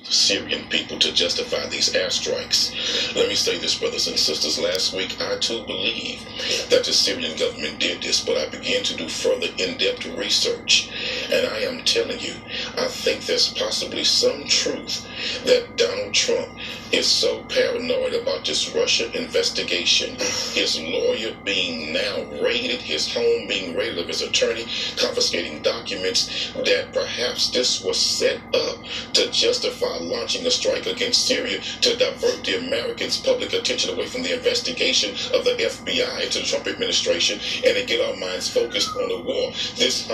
Syrian people to justify these airstrikes. Let me say this, brothers and sisters. Last week, I too believe that the Syrian government did this, but I began to do further in-depth research. And I am telling you, I think there's possibly some truth that Donald Trump is so paranoid about this Russia investigation, his lawyer being now raided, his home being raided of his attorney, confiscating documents, that perhaps this was set up to justify launching a strike against Syria to divert the Americans' public attention away from the investigation of the FBI into the Trump administration and to get our minds focused on the war. This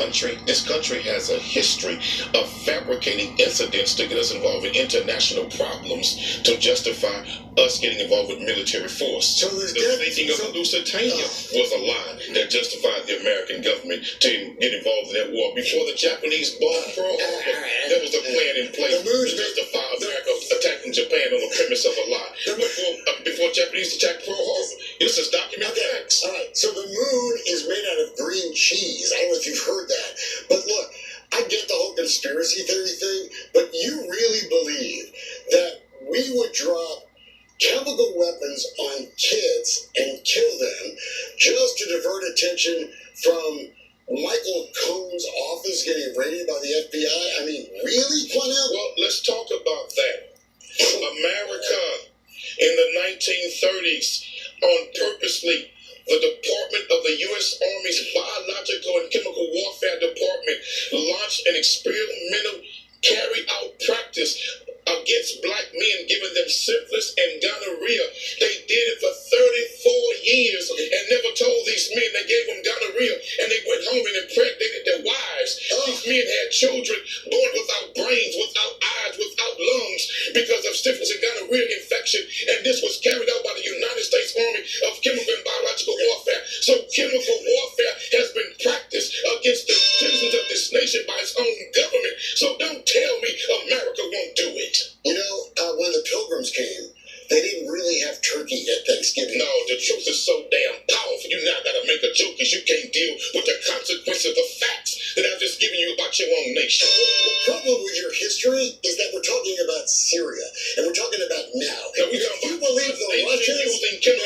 country has a history of fabricating incidents to get us involved in international problems to justify us getting involved with military force. So the thinking of the Lusitania was a lie that justified the American government to get involved in that war. Before the Japanese bombed Pearl Harbor, there was a plan in place to justify America attacking Japan on the premise of a lie. Before Japanese attacked Pearl Harbor, this is documented facts. All right, so the moon is made out of green cheese. I don't know if you've heard that. But look, I get the whole conspiracy theory thing, but you really believe that we would drop chemical weapons on kids and kill them just to divert attention from Michael Cohen's office getting raided by the FBI? I mean, really, Cornell? Well, let's talk about that. America in the 1930s, purposely, the Department of the U.S. Army's Biological and Chemical Warfare Department launched an experimental carry-out practice against black men, giving them syphilis and gonorrhea. They did it for 34 years and never told these men they gave them gonorrhea, and they went home and impregnated their wives. These men had children born without brains, without eyes, without lungs because of syphilis and gonorrhea infection, and this was carried out by the United States Army of Chemical and Biological Warfare. So chemical warfare has been practiced against the citizens of this nation by its own government. So don't tell me America won't do it. You know, when the Pilgrims came, they didn't really have turkey at Thanksgiving. No, the truth is so damn powerful. You now gotta make a joke because you can't deal with the consequences of the facts that I've just given you about your own nation. The problem with your history is that we're talking about Syria, and we're talking about now. If you believe the Russians using chemical